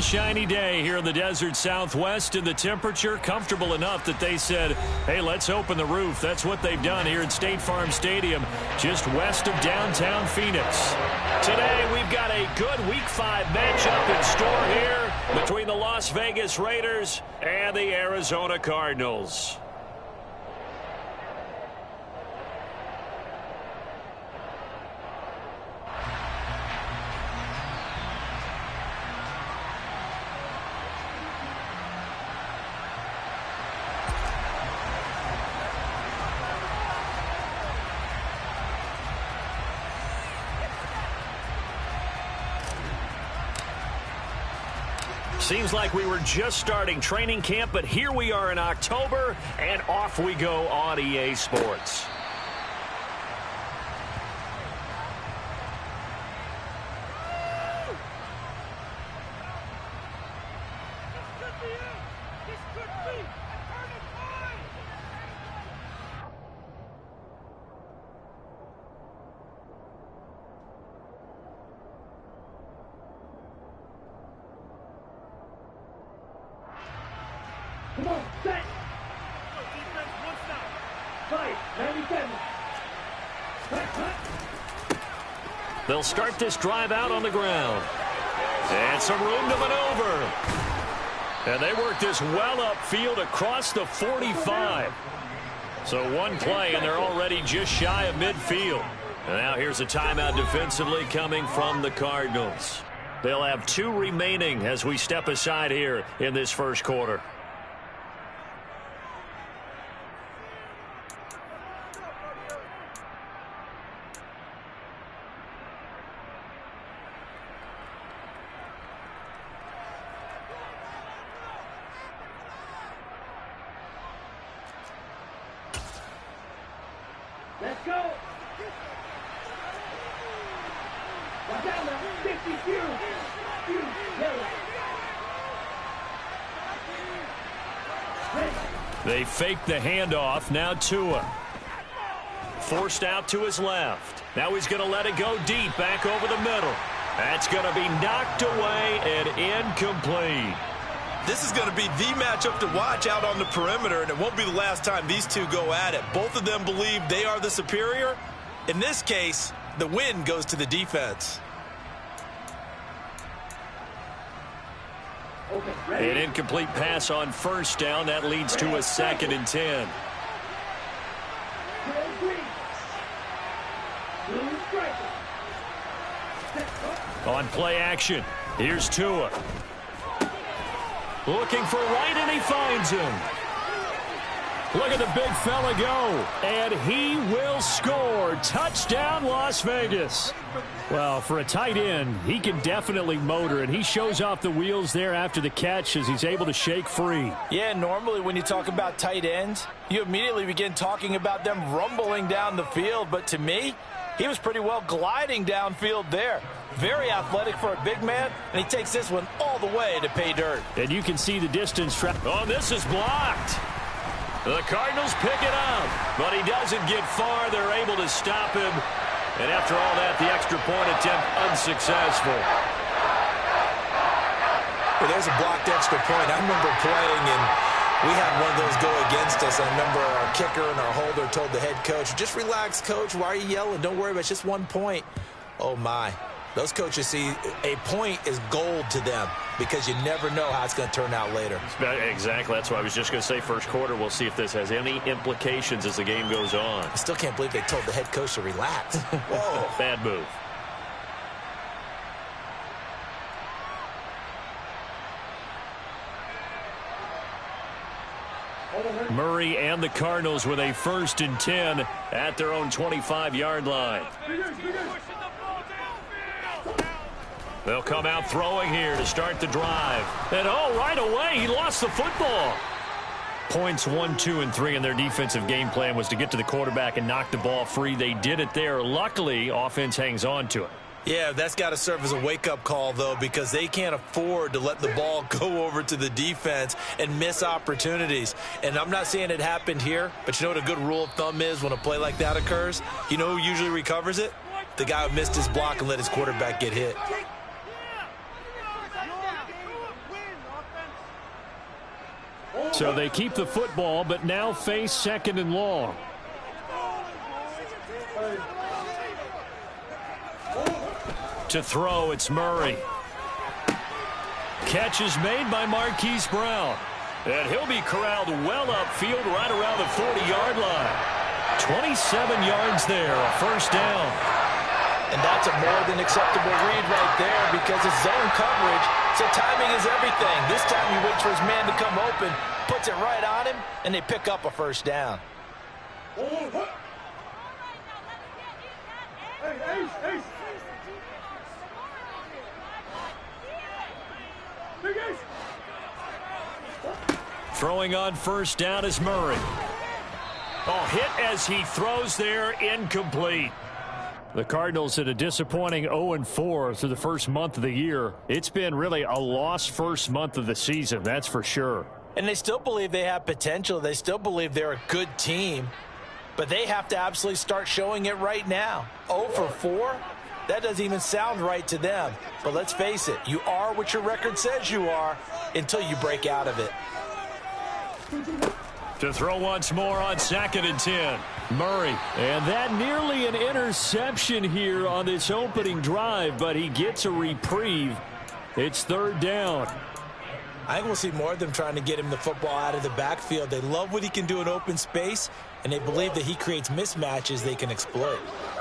sunshiny day here in the desert Southwest, and the temperature comfortable enough that they said, hey, let's open the roof. That's what they've done here at State Farm Stadium, just west of downtown Phoenix. Today, we've got a good Week 5 matchup in store here between the Las Vegas Raiders and the Arizona Cardinals. Seems like we were just starting training camp, but here we are in October, and off we go on EA Sports. Come on, set! Defense, one stop. Fight, 97. They'll start this drive out on the ground. And some room to maneuver. And they work this well upfield across the 45. So one play, and they're already just shy of midfield. And now here's a timeout defensively coming from the Cardinals. They'll have 2 remaining as we step aside here in this first quarter. Let's go! Watch out now, 50 yellow. They fake the handoff. Now Tua. Forced out to his left. Now he's going to let it go deep back over the middle. That's going to be knocked away and incomplete. This is going to be the matchup to watch out on the perimeter, and it won't be the last time these two go at it. Both of them believe they are the superior. In this case, the win goes to the defense. An incomplete pass on first down. That leads to a 2nd and 10. On play action, here's Tua. Looking for right, and he finds him. Look at the big fella go. And he will score. Touchdown, Las Vegas. Well, for a tight end, he can definitely motor, and he shows off the wheels there after the catch as he's able to shake free. Yeah, normally when you talk about tight ends, you immediately begin talking about them rumbling down the field. But to me, he was pretty well gliding downfield there. Very athletic for a big man, and he takes this one all the way to pay dirt. And you can see the distance. Oh, this is blocked. The Cardinals pick it up, but he doesn't get far. They're able to stop him. And after all that, the extra point attempt unsuccessful. Well, there's a blocked extra point. I remember playing, and we had one of those go against us. I remember our kicker and our holder told the head coach, just relax, coach. Why are you yelling? Don't worry about it. It's just 1 point. Oh, my. Those coaches see a point is gold to them because you never know how it's going to turn out later. Exactly. That's why I was just going to say first quarter. We'll see if this has any implications as the game goes on. I still can't believe they told the head coach to relax. Whoa. Bad move. Murray and the Cardinals with a 1st and 10 at their own 25-yard line. They'll come out throwing here to start the drive. And, oh, right away, he lost the football. Points 1, 2, and 3 in their defensive game plan was to get to the quarterback and knock the ball free. They did it there. Luckily, offense hangs on to it. Yeah, that's got to serve as a wake-up call, though, because they can't afford to let the ball go over to the defense and miss opportunities. And I'm not saying it happened here, but you know what a good rule of thumb is when a play like that occurs? You know who usually recovers it? The guy who missed his block and let his quarterback get hit. So they keep the football, but now face 2nd and long. To throw, it's Murray. Catch is made by Marquise Brown. And he'll be corralled well upfield right around the 40-yard line. 27 yards there, a first down. And that's a more than acceptable read right there because it's zone coverage, so timing is everything. This time he waits for his man to come open, puts it right on him, and they pick up a first down. Throwing on first down is Murray. Oh, hit as he throws there, incomplete. The Cardinals had a disappointing 0-4 through the first month of the year. It's been really a lost first month of the season, that's for sure. And they still believe they have potential. They still believe they're a good team. But they have to absolutely start showing it right now. 0-4? That doesn't even sound right to them. But let's face it, you are what your record says you are until you break out of it. To throw once more on 2nd and 10. Murray. And that nearly an interception here on this opening drive, but he gets a reprieve. It's 3rd down. I think we'll see more of them trying to get him the football out of the backfield. They love what he can do in open space, and they believe that he creates mismatches they can exploit.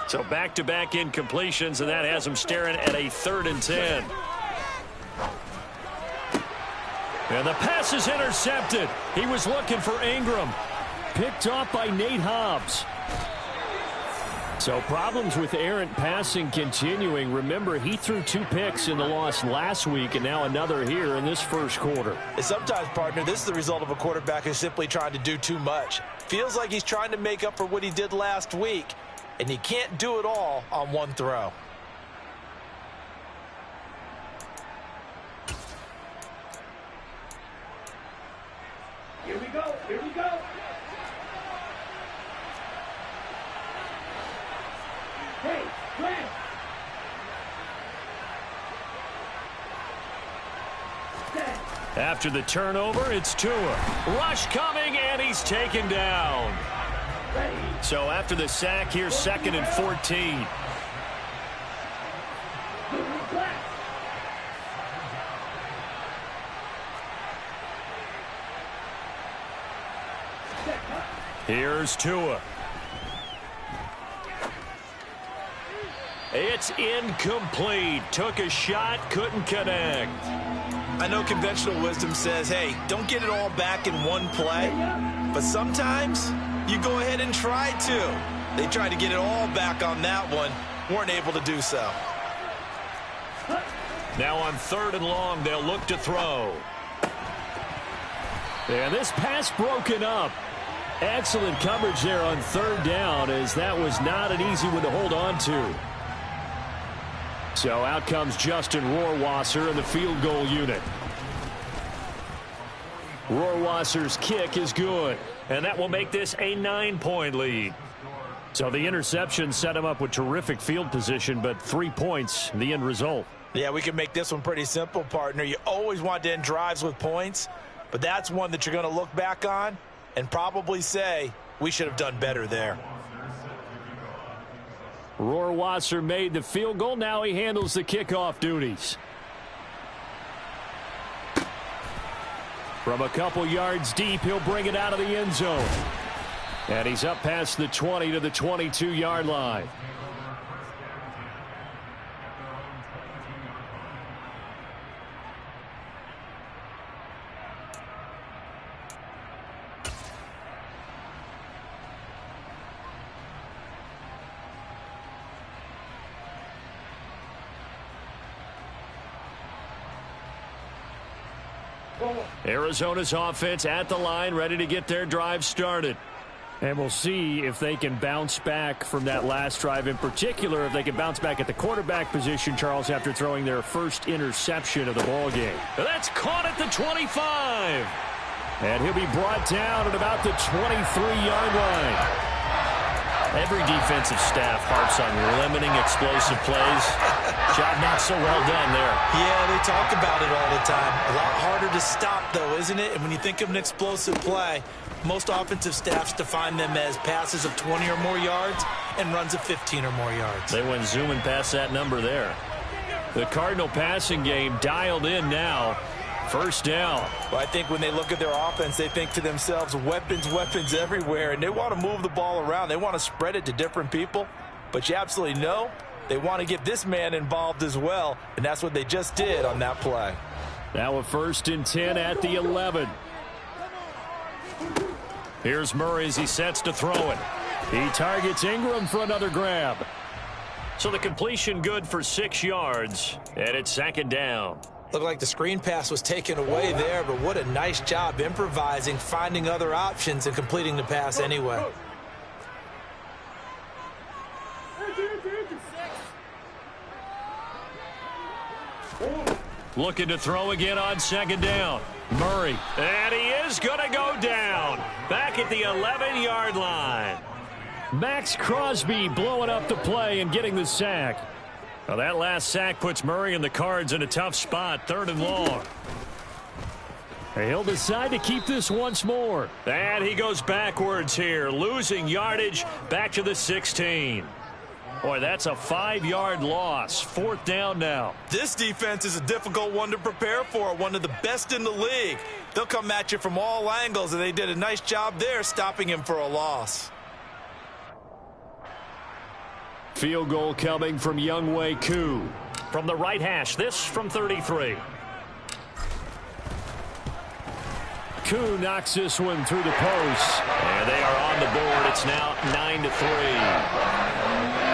So back-to-back incompletions, and that has him staring at a 3rd and 10. And the pass is intercepted. He was looking for Ingram. Picked off by Nate Hobbs. So problems with errant passing continuing. Remember, he threw 2 picks in the loss last week, and now another here in this first quarter. And sometimes, partner, this is the result of a quarterback who's simply trying to do too much. Feels like he's trying to make up for what he did last week, and he can't do it all on one throw. Here we go. Here we go. Hey, Grant. After the turnover, it's Tua. Rush coming, and he's taken down. So after the sack, here's 2nd and 14. Here's Tua. It's incomplete. Took a shot, couldn't connect. I know conventional wisdom says, hey, don't get it all back in one play. But sometimes you go ahead and try to. They tried to get it all back on that one. Weren't able to do so. Now on 3rd and long, they'll look to throw. And this pass broken up. Excellent coverage there on 3rd down, as that was not an easy one to hold on to. So out comes Justin Rohrwasser in the field goal unit. Rohrwasser's kick is good, and that will make this a 9-point lead. So the interception set him up with terrific field position, but 3 points, the end result. Yeah, we can make this one pretty simple, partner. You always want to end drives with points, but that's one that you're going to look back on and probably say, we should have done better there. Rohrwasser made the field goal. Now he handles the kickoff duties. From a couple yards deep, he'll bring it out of the end zone. And he's up past the 20 to the 22-yard line. Arizona's offense at the line, ready to get their drive started. And we'll see if they can bounce back from that last drive, in particular if they can bounce back at the quarterback position, Charles, after throwing their first interception of the ballgame. That's caught at the 25. And he'll be brought down at about the 23-yard line. Every defensive staff harps on limiting explosive plays. Job not so well done there. Yeah, they talk about it all the time. A lot harder to to stop, though, isn't it? And when you think of an explosive play, most offensive staffs define them as passes of 20 or more yards and runs of 15 or more yards. They went zooming past that number there. The Cardinal passing game dialed in now. First down. Well, I think when they look at their offense, they think to themselves, weapons, weapons everywhere, and they want to move the ball around. They want to spread it to different people, but you absolutely know they want to get this man involved as well, and that's what they just did on that play. Now a 1st and 10 at the 11. Here's Murray as he sets to throw it. He targets Ingram for another grab. So the completion good for 6 yards, and it's 2nd down. Looked like the screen pass was taken away there, but what a nice job improvising, finding other options, and completing the pass anyway. Looking to throw again on 2nd down. Murray, and he is going to go down. Back at the 11-yard line. Max Crosby blowing up the play and getting the sack. Well, that last sack puts Murray and the Cards in a tough spot, 3rd and long. He'll decide to keep this once more. And he goes backwards here, losing yardage back to the 16. Boy, that's a 5-yard loss. 4th down now. This defense is a difficult one to prepare for, one of the best in the league. They'll come at you from all angles, and they did a nice job there stopping him for a loss. Field goal coming from Younghoe Koo. From the right hash, this from 33. Koo knocks this one through the post. And they are on the board. It's now 9-3.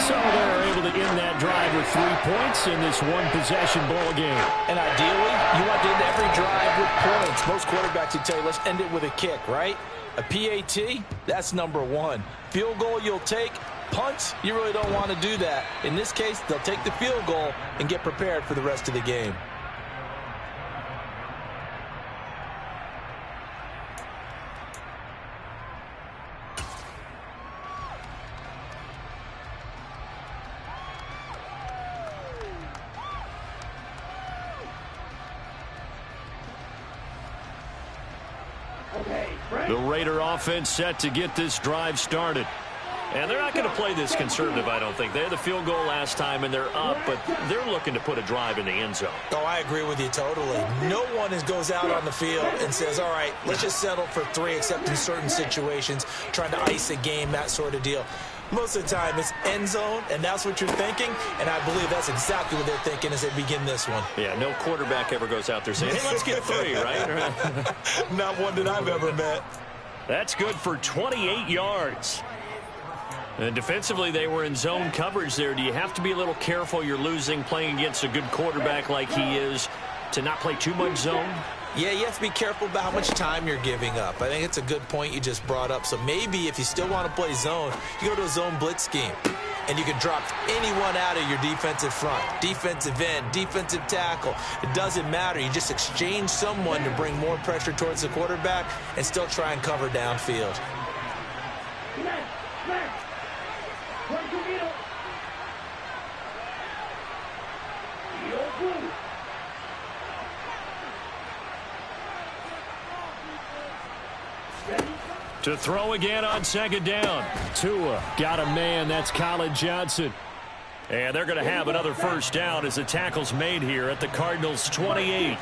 So they're able to end that drive with 3 points in this one-possession ball game. And ideally, you want to end every drive with points. Most quarterbacks would tell you, let's end it with a kick, right? A PAT, that's number 1. Field goal you'll take. Punts, you really don't want to do that. In this case, they'll take the field goal and get prepared for the rest of the game. The Raider offense set to get this drive started. And they're not going to play this conservative, I don't think. They had the field goal last time, and they're up, but they're looking to put a drive in the end zone. Oh, I agree with you totally. No one goes out on the field and says, all right, let's just settle for 3, except in certain situations, trying to ice a game, that sort of deal. Most of the time, it's end zone, and that's what you're thinking, and I believe that's exactly what they're thinking as they begin this one. Yeah, no quarterback ever goes out there saying, hey, let's get 3, right? Not one that I've ever met. That's good for 28 yards. And defensively, they were in zone coverage there. Do you have to be a little careful? You're losing, playing against a good quarterback like he is, to not play too much zone? Yeah, you have to be careful about how much time you're giving up. I think it's a good point you just brought up. So maybe if you still want to play zone, you go to a zone blitz scheme. And you can drop anyone out of your defensive front, defensive end, defensive tackle. It doesn't matter. You just exchange someone to bring more pressure towards the quarterback and still try and cover downfield. To throw again on 2nd down. Tua got a man. That's Colin Johnson. And they're going to have another 1st down as the tackle's made here at the Cardinals' 28.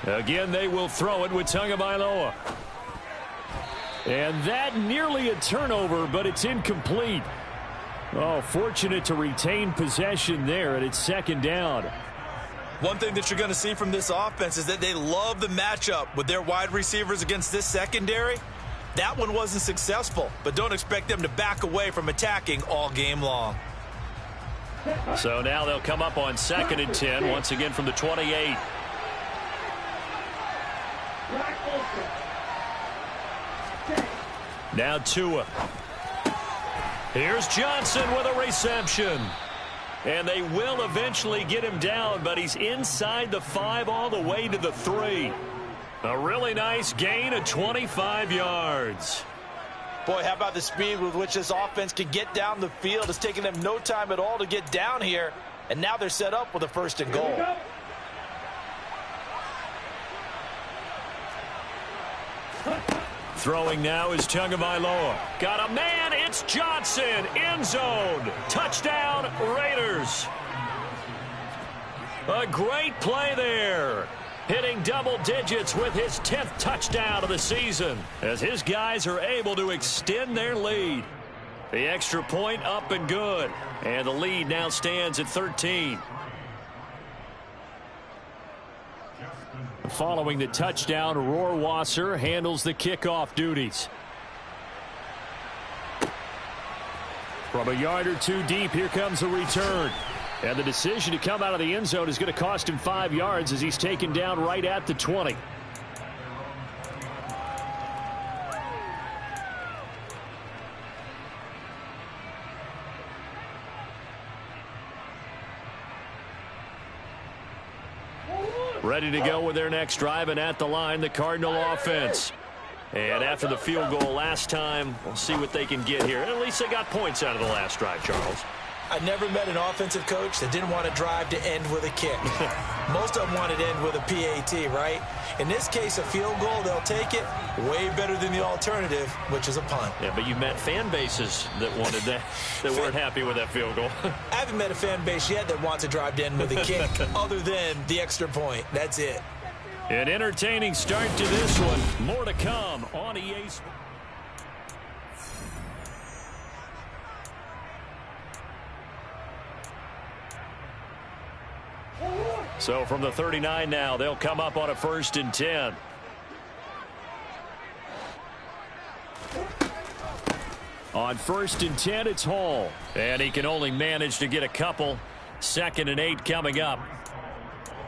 Again, they will throw it with Tagovailoa. And that nearly a turnover, but it's incomplete. Oh, fortunate to retain possession there, and it's 2nd down. One thing that you're going to see from this offense is that they love the matchup with their wide receivers against this secondary. That one wasn't successful, but don't expect them to back away from attacking all game long. So now they'll come up on 2nd and 10, once again from the 28. Now Tua. Here's Johnson with a reception. And they will eventually get him down, but he's inside the 5 all the way to the 3. A really nice gain of 25 yards. Boy, how about the speed with which this offense can get down the field? It's taking them no time at all to get down here, and now they're set up with a 1st and goal. Throwing now is Tagovailoa. Got a man, it's Johnson, end zone. Touchdown, Raiders. A great play there. Hitting double digits with his 10th touchdown of the season as his guys are able to extend their lead. The extra point up and good. And the lead now stands at 13. Following the touchdown, Rohrwasser handles the kickoff duties. From a yard or two deep, here comes a return. And the decision to come out of the end zone is going to cost him 5 yards as he's taken down right at the 20. Ready to go with their next drive, and at the line, the Cardinal offense. And after the field goal last time, we'll see what they can get here. At least they got points out of the last drive, Charles. I never met an offensive coach that didn't want to drive to end with a kick. Most of them wanted to end with a PAT, right? In this case, a field goal, they'll take it. Way better than the alternative, which is a punt. Yeah, but you met fan bases that wanted that, that weren't happy with that field goal. I haven't met a fan base yet that wants to drive to end with a kick other than the extra point. That's it. An entertaining start to this one. More to come on EA Sports. So from the 39 now, they'll come up on a 1st and 10. On 1st and 10, it's Hall. And he can only manage to get a couple. 2nd and 8 coming up.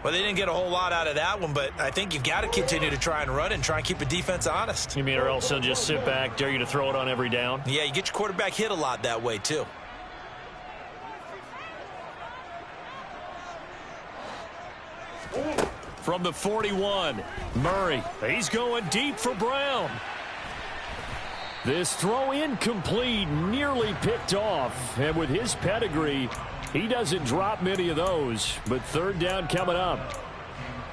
Well, they didn't get a whole lot out of that one, but I think you've got to continue to try and run and try and keep the defense honest. You mean, or else they'll just sit back, dare you to throw it on every down? Yeah, you get your quarterback hit a lot that way, too. From the 41, Murray. He's going deep for Brown. This throw incomplete, nearly picked off. And with his pedigree, he doesn't drop many of those. But 3rd down coming up.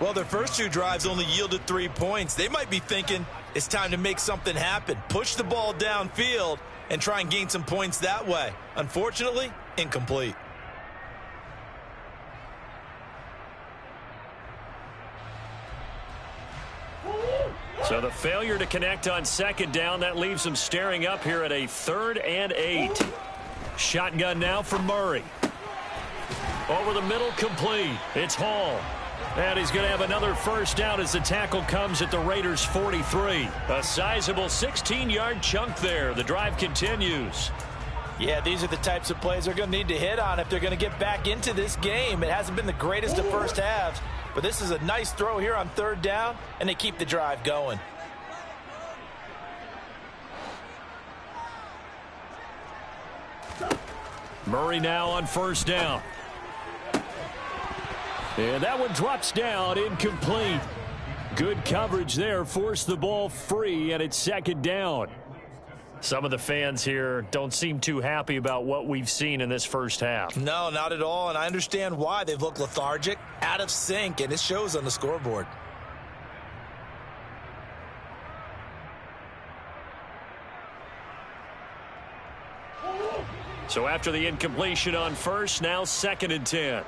Well, their first 2 drives only yielded 3 points. They might be thinking it's time to make something happen. Push the ball downfield and try and gain some points that way. Unfortunately, incomplete. So the failure to connect on 2nd down, that leaves them staring up here at a 3rd and 8. Shotgun now for Murray. Over the middle, complete. It's Hall. And he's going to have another 1st down as the tackle comes at the Raiders' 43. A sizable 16-yard chunk there. The drive continues. Yeah, these are the types of plays they're going to need to hit on if they're going to get back into this game. It hasn't been the greatest of first halves, but this is a nice throw here on 3rd down, and they keep the drive going. Murray now on 1st down. And that one drops down, incomplete. Good coverage there, forced the ball free, and it's 2nd down. Some of the fans here don't seem too happy about what we've seen in this first half. No, not at all, and I understand why. They've looked lethargic, out of sync, and it shows on the scoreboard. So after the incompletion on 1st, now 2nd and 10.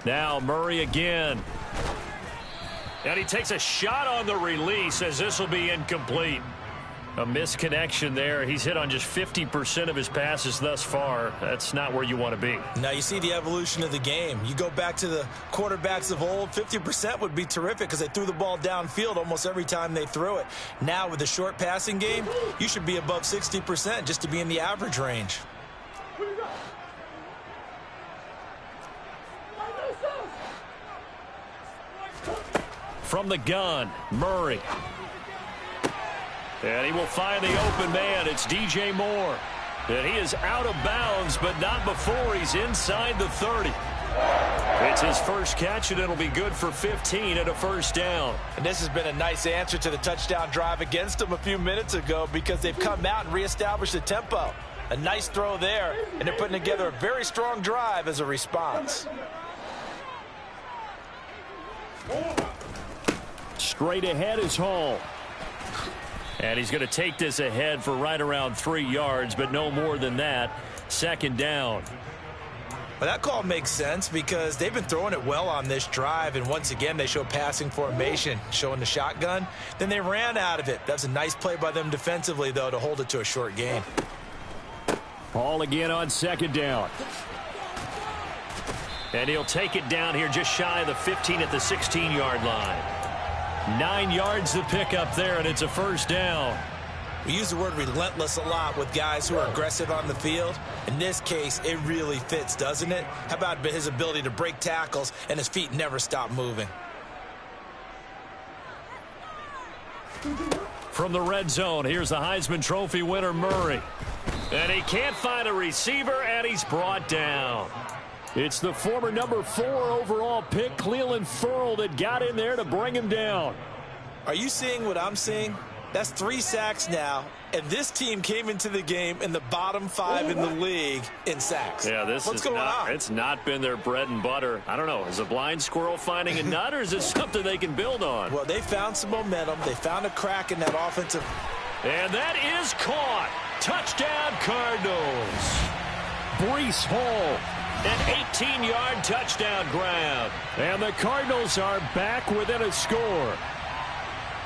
Now Murray again. And he takes a shot on the release as this will be incomplete. A misconnection there. He's hit on just 50% of his passes thus far. That's not where you want to be. Now you see the evolution of the game. You go back to the quarterbacks of old, 50% would be terrific because they threw the ball downfield almost every time they threw it. Now with the short passing game, you should be above 60% just to be in the average range. From the gun, Murray. And he will find the open man. It's DJ Moore. And he is out of bounds, but not before he's inside the 30. It's his first catch, and it'll be good for 15 and a first down. And this has been a nice answer to the touchdown drive against them a few minutes ago because they've come out and reestablished the tempo. A nice throw there, and they're putting together a very strong drive as a response. Straight ahead is Hall. And he's going to take this ahead for right around 3 yards, but no more than that. Second down. Well, that call makes sense because they've been throwing it well on this drive, and once again they show passing formation, showing the shotgun. Then they ran out of it. That's a nice play by them defensively, though, to hold it to a short gain. Hall again on second down. And he'll take it down here just shy of the 15 at the 16-yard line. 9 yards to pick up there, and it's a first down. We use the word relentless a lot with guys who are aggressive on the field. In this case, it really fits, doesn't it? How about his ability to break tackles and his feet never stop moving? From the red zone, here's the Heisman Trophy winner, Murray. And he can't find a receiver, and he's brought down. It's the former number 4 overall pick, Cleveland Ferrell, that got in there to bring him down. Are you seeing what I'm seeing? That's 3 sacks now, and this team came into the game in the bottom 5 in the league in sacks. Yeah, What's going on? It's not been their bread and butter. I don't know. Is a blind squirrel finding a nut, or is it something they can build on? Well, they found some momentum. They found a crack in that offensive. And that is caught. Touchdown, Cardinals. Breece Hall, an 18-yard touchdown grab. And the Cardinals are back within a score.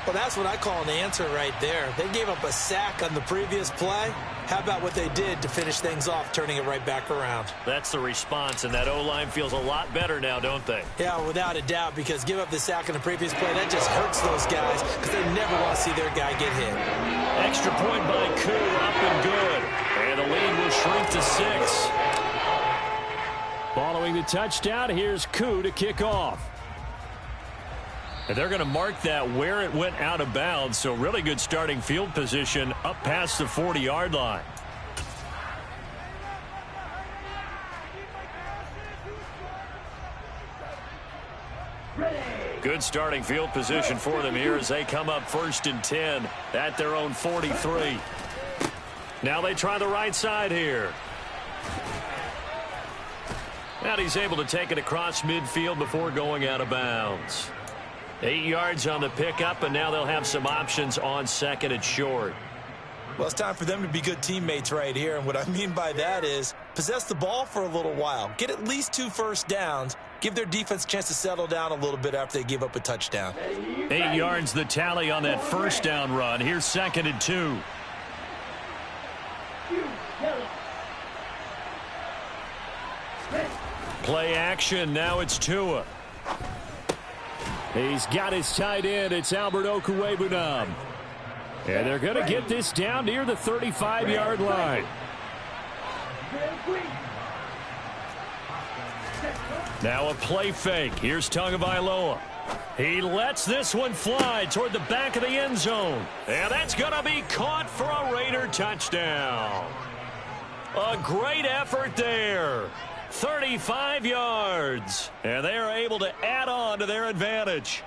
Well, that's what I call an answer right there. They gave up a sack on the previous play. How about what they did to finish things off, turning it right back around? That's the response, and that O-line feels a lot better now, don't they? Yeah, without a doubt, because give up the sack on the previous play, that just hurts those guys because they never want to see their guy get hit. Extra point by Koo, up and good. And the lead will shrink to 6. Following the touchdown, here's Koo to kick off. And they're going to mark that where it went out of bounds, so really good starting field position up past the 40-yard line. Good starting field position for them here as they come up 1st and 10 at their own 43. Now they try the right side here. And he's able to take it across midfield before going out of bounds. 8 yards on the pickup, and now they'll have some options on 2nd and short. Well, it's time for them to be good teammates right here, and what I mean by that is possess the ball for a little while. Get at least 2 first downs. Give their defense a chance to settle down a little bit after they give up a touchdown. 8 yards the tally on that first down run. Here's 2nd and 2. Play action. Now it's Tua. He's got his tight end. It's Albert Okwuegbunam. And they're going to get this down near the 35-yard line. Now a play fake. Here's Tagovailoa. He lets this one fly toward the back of the end zone. And that's going to be caught for a Raider touchdown. A great effort there. 35 yards. And they are able to add on to their advantage.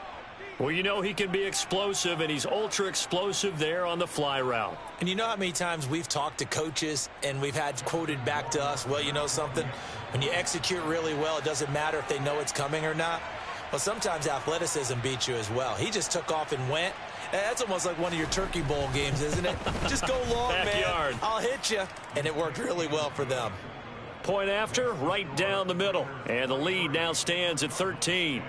Well, you know he can be explosive, and he's ultra explosive there on the fly route. And you know how many times we've talked to coaches and we've had quoted back to us, well, you know something? When you execute really well, it doesn't matter if they know it's coming or not. Well, sometimes athleticism beats you as well. He just took off and went. That's almost like one of your Turkey Bowl games, isn't it? Just go long, man. I'll hit you. And it worked really well for them. Point after, right down the middle. And the lead now stands at 13.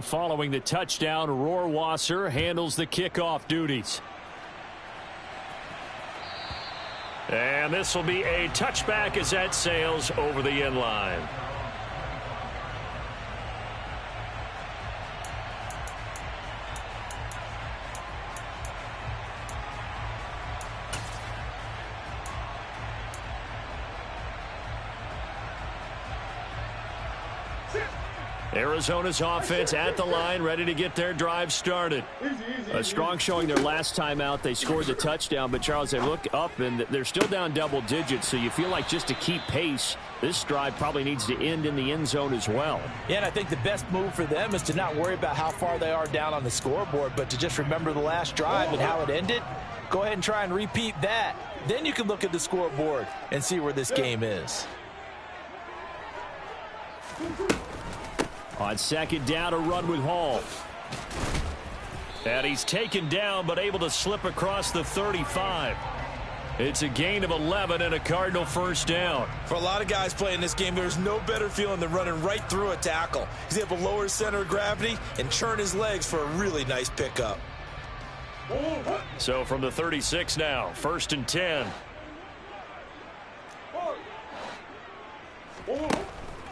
Following the touchdown, Rohrwasser handles the kickoff duties. And this will be a touchback as that sails over the end line. Arizona's offense at the line, ready to get their drive started. A strong showing their last time out. They scored the touchdown, but, Charles, they look up, and they're still down double digits, so you feel like just to keep pace, this drive probably needs to end in the end zone as well. Yeah, and I think the best move for them is to not worry about how far they are down on the scoreboard, but to just remember the last drive and how it ended. Go ahead and try and repeat that. Then you can look at the scoreboard and see where this game is. On second down, a run with Hall. And he's taken down, but able to slip across the 35. It's a gain of 11 and a Cardinal first down. For a lot of guys playing this game, there's no better feeling than running right through a tackle. He's able to lower his center of gravity and churn his legs for a really nice pickup. So from the 36 now, first and 10.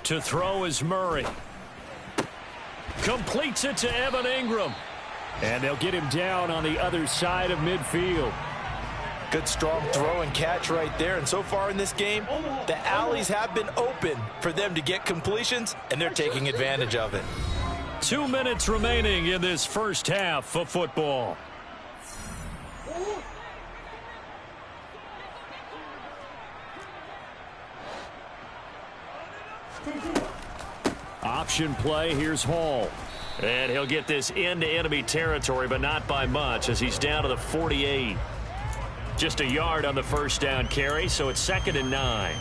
To throw is Murray. Completes it to Evan Ingram. And they'll get him down on the other side of midfield. Good strong throw and catch right there. And so far in this game, the alleys have been open for them to get completions, and they're taking advantage of it. 2 minutes remaining in this first half of football. Option play, here's Hall. And he'll get this into enemy territory, but not by much as he's down to the 48. Just a yard on the first down carry, so it's 2nd and 9.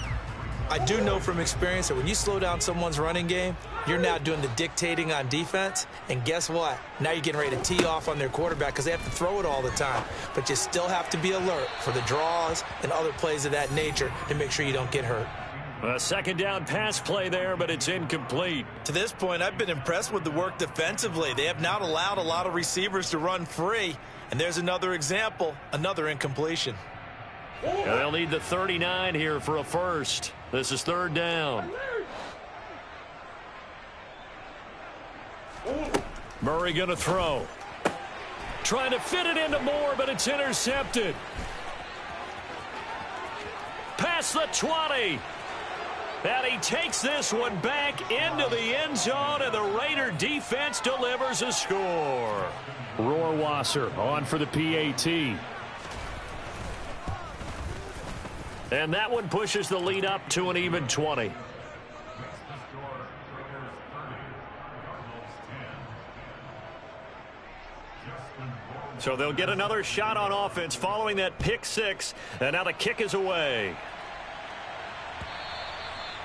I do know from experience that when you slow down someone's running game, you're now doing the dictating on defense. And guess what? Now you're getting ready to tee off on their quarterback because they have to throw it all the time. But you still have to be alert for the draws and other plays of that nature to make sure you don't get hurt. A second down pass play there, but it's incomplete. To this point, I've been impressed with the work defensively. They have not allowed a lot of receivers to run free. And there's another example, another incompletion. And they'll need the 39 here for a first. This is 3rd down. Murray going to throw. Trying to fit it into Moore, but it's intercepted. Past the 20. And he takes this one back into the end zone, and the Raider defense delivers a score. Rohrwasser on for the PAT. And that one pushes the lead up to an even 20. So they'll get another shot on offense following that pick six, and now the kick is away.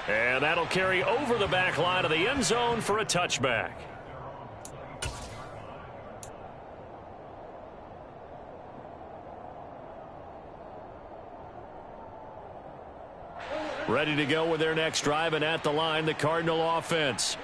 And that'll carry over the back line of the end zone for a touchback. Ready to go with their next drive, and at the line, the Cardinal offense.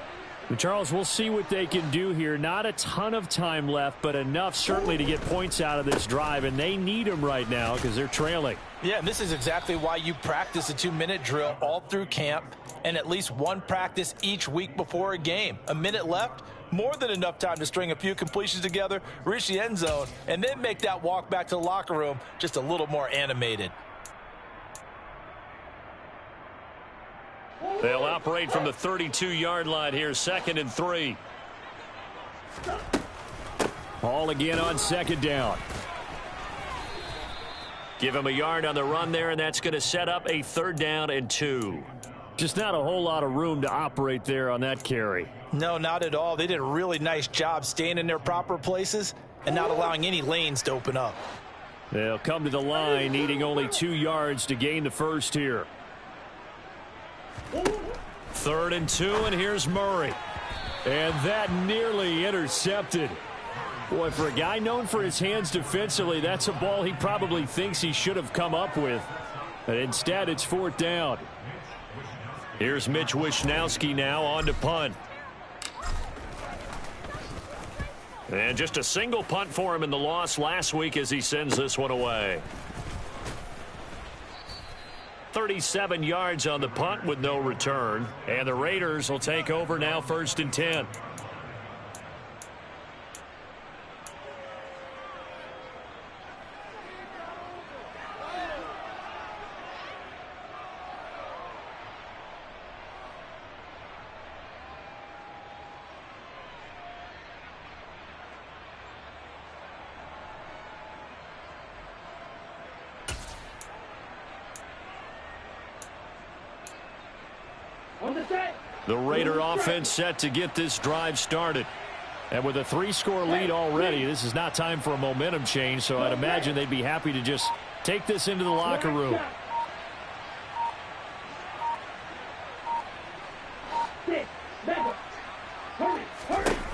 Charles, we'll see what they can do here. Not a ton of time left, but enough certainly to get points out of this drive, and they need them right now because they're trailing. Yeah, and this is exactly why you practice a 2-minute drill all through camp and at least one practice each week before a game. A minute left, more than enough time to string a few completions together, reach the end zone, and then make that walk back to the locker room just a little more animated. They'll operate from the 32-yard line here, 2nd and 3. Ball again on 2nd down. Give him a yard on the run there, and that's going to set up a 3rd down and 2. Just not a whole lot of room to operate there on that carry. No, not at all. They did a really nice job staying in their proper places and not allowing any lanes to open up. They'll come to the line, needing only 2 yards to gain the first here. 3rd and 2, and here's Murray. And that nearly intercepted. Boy, for a guy known for his hands defensively, that's a ball he probably thinks he should have come up with. But instead, it's 4th down. Here's Mitch Wishnowsky now on to punt. And just a single punt for him in the loss last week as he sends this one away. 37 yards on the punt with no return. And the Raiders will take over now, 1st and 10. The Raider offense set to get this drive started. And with a 3-score lead already, this is not time for a momentum change, so I'd imagine they'd be happy to just take this into the locker room.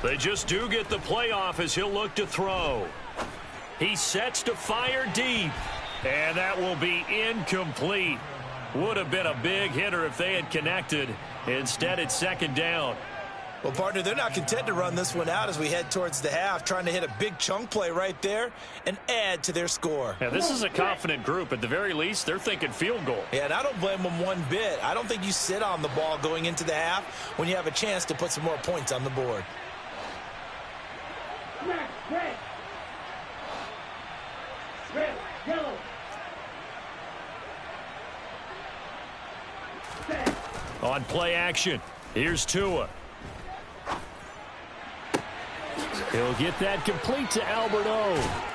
They just do get the playoff as he'll look to throw. He sets to fire deep, and that will be incomplete. Would have been a big hitter if they had connected. Instead, it's second down. Well, partner, they're not content to run this one out as we head towards the half, trying to hit a big chunk play right there and add to their score. Yeah, this is a confident group. At the very least, they're thinking field goal. Yeah, and I don't blame them one bit. I don't think you sit on the ball going into the half when you have a chance to put some more points on the board. Red, yellow. On play action, here's Tua. He'll get that complete to Albert O.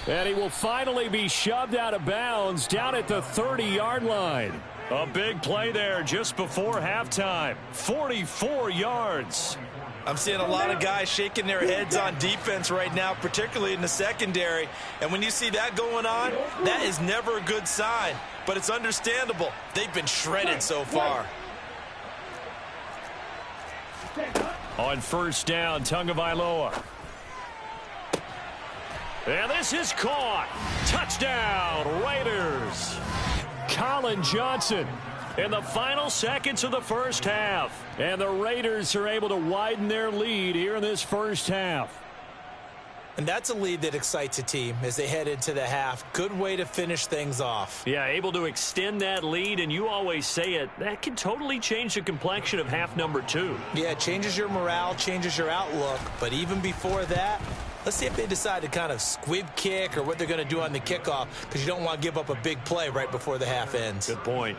And he will finally be shoved out of bounds down at the 30-yard line. A big play there just before halftime. 44 yards. I'm seeing a lot of guys shaking their heads on defense right now, particularly in the secondary. And when you see that going on, that is never a good sign. But it's understandable. They've been shredded so far. On first down, Tagovailoa. And this is caught. Touchdown, Raiders. Colin Johnson in the final seconds of the first half. And the Raiders are able to widen their lead here in this first half. And that's a lead that excites a team as they head into the half. Good way to finish things off. Yeah, able to extend that lead, and you always say it, that can totally change the complexion of half number 2. Yeah, it changes your morale, changes your outlook. But even before that, let's see if they decide to kind of squib kick or what they're going to do on the kickoff, because you don't want to give up a big play right before the half ends. Good point.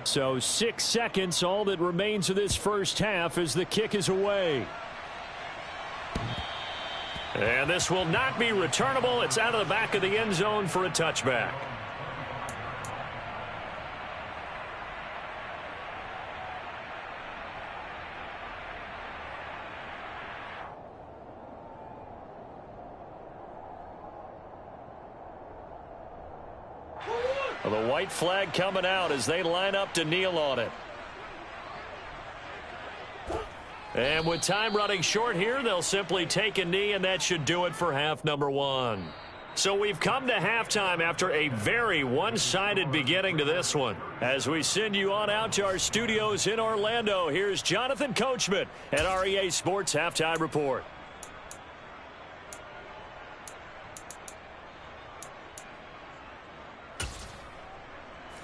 So 6 seconds, all that remains of this first half as the kick is away. And this will not be returnable. It's out of the back of the end zone for a touchback. Well, the white flag coming out as they line up to kneel on it. And with time running short here, they'll simply take a knee, and that should do it for half number 1. So we've come to halftime after a very one-sided beginning to this one. As we send you on out to our studios in Orlando, here's Jonathan Coachman at REA Sports Halftime Report.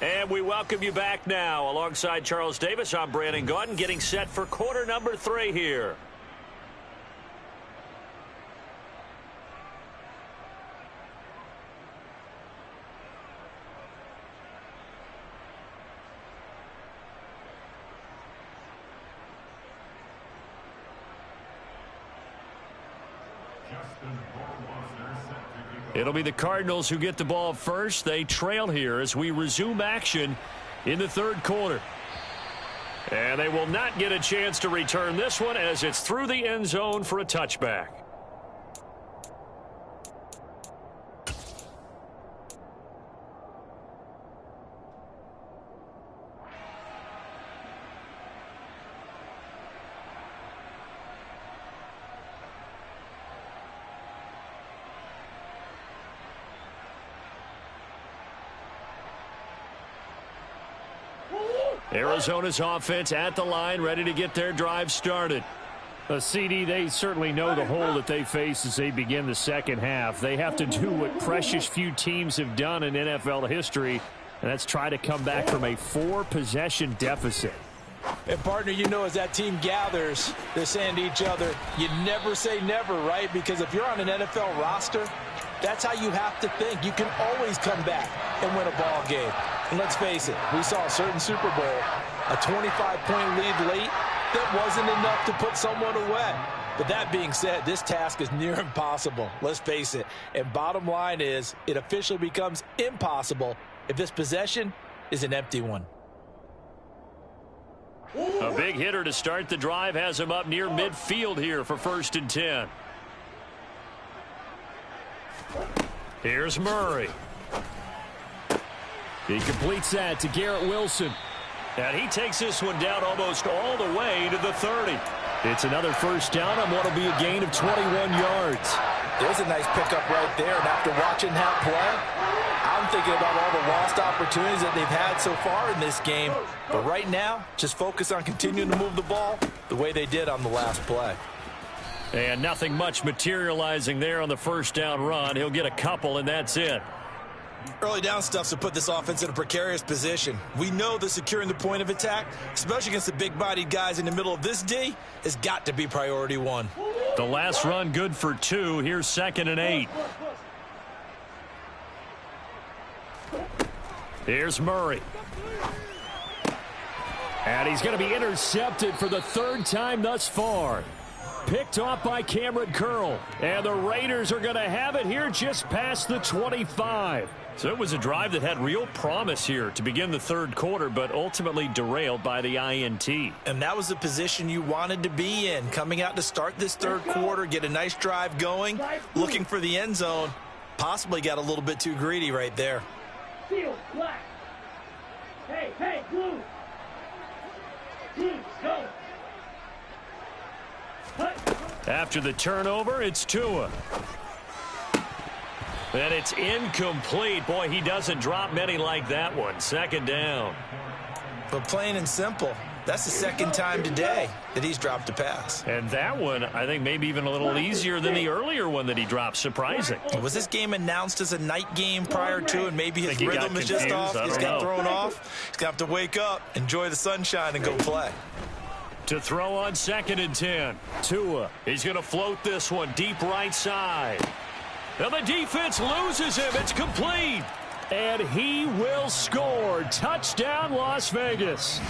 And we welcome you back now. Alongside Charles Davis, I'm Brandon Gaudin, getting set for quarter number 3 here. It'll be the Cardinals who get the ball first. They trail here as we resume action in the third quarter. And they will not get a chance to return this one as it's through the end zone for a touchback. Arizona's offense at the line, ready to get their drive started. CD, they certainly know the hole that they face as they begin the second half. They have to do what precious few teams have done in NFL history, and that's try to come back from a 4-possession deficit. And, partner, you know as that team gathers, they're saying to each other, you never say never, right? Because if you're on an NFL roster, that's how you have to think. You can always come back and win a ball game. And let's face it, we saw a certain Super Bowl, a 25-point lead late, that wasn't enough to put someone away. But that being said, this task is near impossible. Let's face it. And bottom line is, it officially becomes impossible if this possession is an empty one. A big hitter to start the drive has him up near midfield here for 1st and 10. Here's Murray. He completes that to Garrett Wilson. And he takes this one down almost all the way to the 30. It's another first down on what will be a gain of 21 yards. There's a nice pickup right there. And after watching that play, I'm thinking about all the lost opportunities that they've had so far in this game. But right now, just focus on continuing to move the ball the way they did on the last play. And nothing much materializing there on the first down run. He'll get a couple, and that's it. Early down stuff to put this offense in a precarious position. We know that securing the point of attack, especially against the big-bodied guys in the middle of this D, has got to be priority one. The last run good for 2. Here's 2nd and 8. Here's Murray. And he's going to be intercepted for the 3rd time thus far. Picked off by Cameron Curl. And the Raiders are going to have it here just past the 25. So it was a drive that had real promise here to begin the 3rd quarter, but ultimately derailed by the INT. And that was the position you wanted to be in, coming out to start this 3rd quarter, get a nice drive going, looking for the end zone. Possibly got a little bit too greedy right there. Field black. Hey, blue. Blue, go. After the turnover, it's Tua. And it's incomplete. Boy, he doesn't drop many like that one. 2nd down. But plain and simple, that's the 2nd time today that he's dropped a pass. And that one, I think, maybe even a little easier than the earlier one that he dropped. Surprising. Was this game announced as a night game prior to, and maybe his rhythm is just off? He's got thrown off. He's got to wake up, enjoy the sunshine, and go play. To throw on 2nd and 10. Tua. He's going to float this one deep right side. And the defense loses him. It's complete. And he will score. Touchdown, Las Vegas.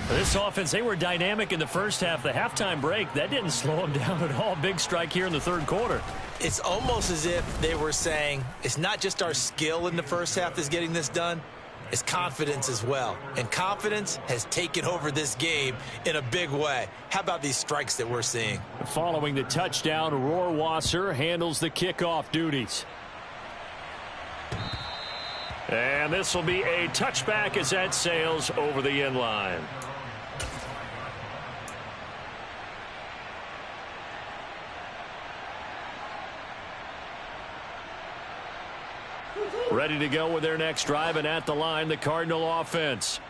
This offense, they were dynamic in the first half. The halftime break, that didn't slow them down at all. Big strike here in the 3rd quarter. It's almost as if they were saying, it's not just our skill in the first half that's getting this done. It's confidence as well. And confidence has taken over this game in a big way. How about these strikes that we're seeing? Following the touchdown, Rohrwasser handles the kickoff duties. And this will be a touchback as that sails over the end line. Ready to go with their next drive, and at the line, the Cardinal offense.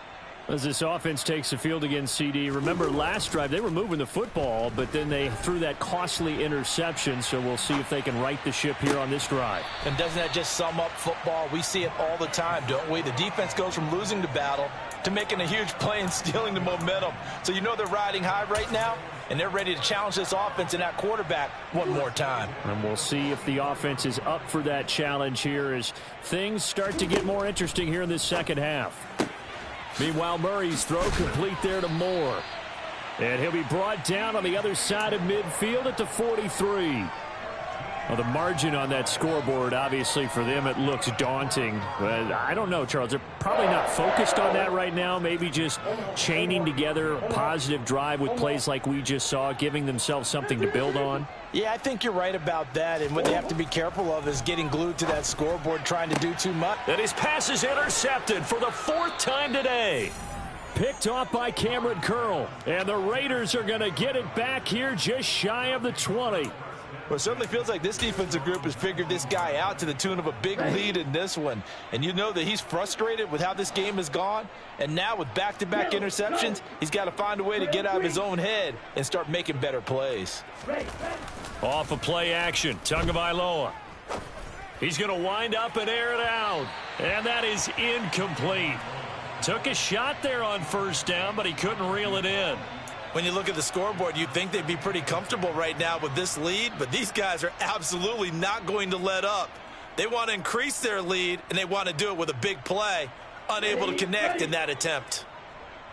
As this offense takes the field against CD, remember last drive they were moving the football, but then they threw that costly interception, so we'll see if they can right the ship here on this drive. And doesn't that just sum up football? We see it all the time, don't we? The defense goes from losing the battle to making a huge play and stealing the momentum. So you know they're riding high right now, and they're ready to challenge this offense and that quarterback one more time. And we'll see if the offense is up for that challenge here as things start to get more interesting here in this 2nd half. Meanwhile, Murray's throw complete there to Moore. And he'll be brought down on the other side of midfield at the 43. Well, the margin on that scoreboard, obviously, for them, it looks daunting. But I don't know, Charles. They're probably not focused on that right now. Maybe just chaining together a positive drive with plays like we just saw, giving themselves something to build on. Yeah, I think you're right about that. And what they have to be careful of is getting glued to that scoreboard, trying to do too much. And his pass is intercepted for the 4th time today. Picked off by Cameron Curl. And the Raiders are going to get it back here just shy of the 20. Well, it certainly feels like this defensive group has figured this guy out to the tune of a big lead in this one. And you know that he's frustrated with how this game has gone. And now with back-to-back interceptions, he's got to find a way to get out of his own head and start making better plays. Off of play action, Tagovailoa. He's going to wind up and air it out. And that is incomplete. Took a shot there on 1st down, but he couldn't reel it in. When you look at the scoreboard, you'd think they'd be pretty comfortable right now with this lead, but these guys are absolutely not going to let up. They want to increase their lead, and they want to do it with a big play, unable to connect in that attempt.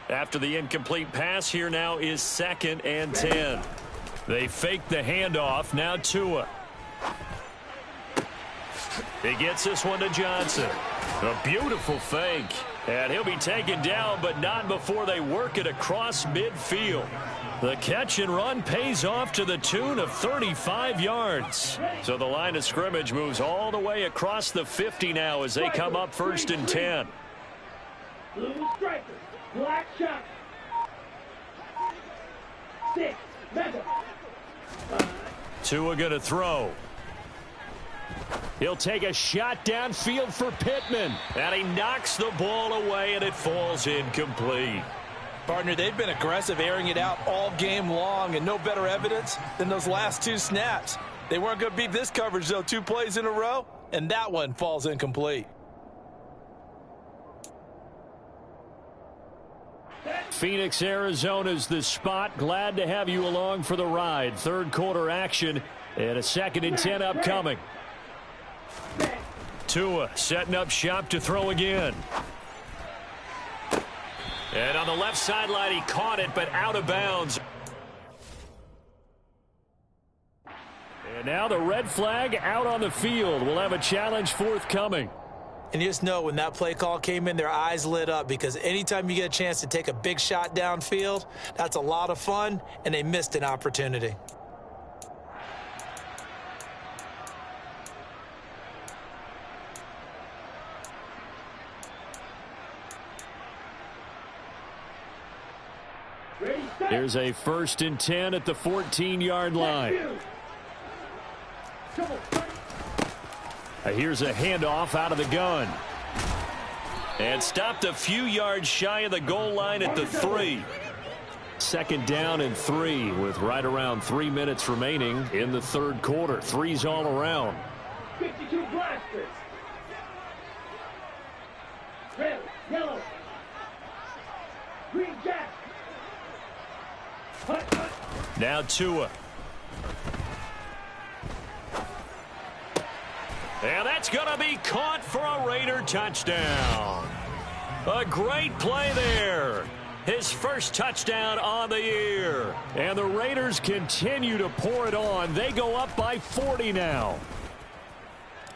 After the incomplete pass, here now is 2nd and 10. They fake the handoff. Now Tua. He gets this one to Johnson. A beautiful fake. And he'll be taken down, but not before they work it across midfield. The catch and run pays off to the tune of 35 yards. So the line of scrimmage moves all the way across the 50 now as they come up 1st and 10. Blue striker, black shot. 6, mega. Tua going to throw. He'll take a shot downfield for Pittman. And he knocks the ball away, and it falls incomplete. Partner, they've been aggressive, airing it out all game long, and no better evidence than those last 2 snaps. They weren't going to beat this coverage, though, 2 plays in a row, and that one falls incomplete. Phoenix, Arizona's the spot. Glad to have you along for the ride. 3rd quarter action and a 2nd and 10 upcoming. Tua setting up shop to throw again. And on the left sideline, he caught it, but out of bounds. And now the red flag out on the field. We'll have a challenge forthcoming. And you just know when that play call came in, their eyes lit up, because anytime you get a chance to take a big shot downfield, that's a lot of fun, and they missed an opportunity. Here's a 1st and 10 at the 14-yard line. Here's a handoff out of the gun. And stopped a few yards shy of the goal line at the 3. 2nd down and 3 with right around 3 minutes remaining in the 3rd quarter. 3s all around. 52 blasters. Red, yellow. Green jack. Now Tua. And that's going to be caught for a Raider touchdown. A great play there. His first touchdown on the year. And the Raiders continue to pour it on. They go up by 40 now.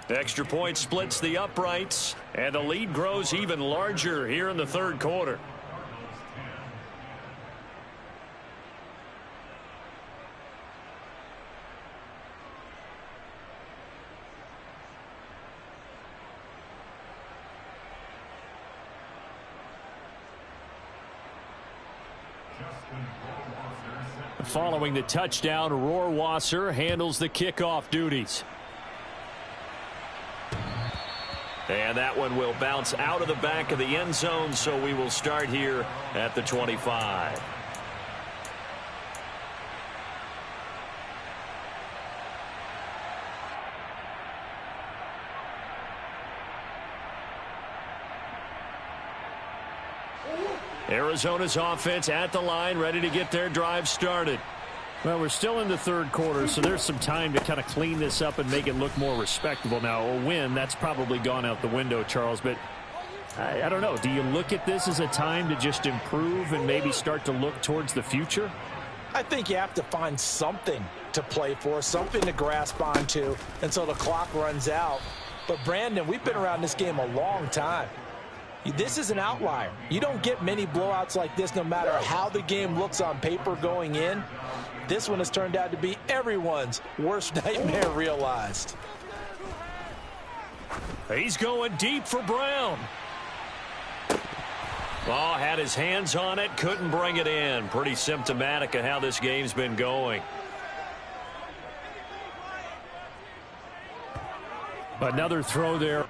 Extra point splits the uprights, and the lead grows even larger here in the 3rd quarter. Following the touchdown, Rohrwasser handles the kickoff duties. And that one will bounce out of the back of the end zone, so we will start here at the 25. Arizona's offense at the line, ready to get their drive started. Well, we're still in the 3rd quarter, so there's some time to kind of clean this up and make it look more respectable. Now, a win, that's probably gone out the window, Charles, but I don't know. Do you look at this as a time to just improve and maybe start to look towards the future? I think you have to find something to play for, something to grasp onto until the clock runs out. But, Brandon, we've been around this game a long time. This is an outlier. You don't get many blowouts like this no matter how the game looks on paper going in. This one has turned out to be everyone's worst nightmare realized. He's going deep for Brown. Oh, had his hands on it, couldn't bring it in. Pretty symptomatic of how this game's been going. Another throw there.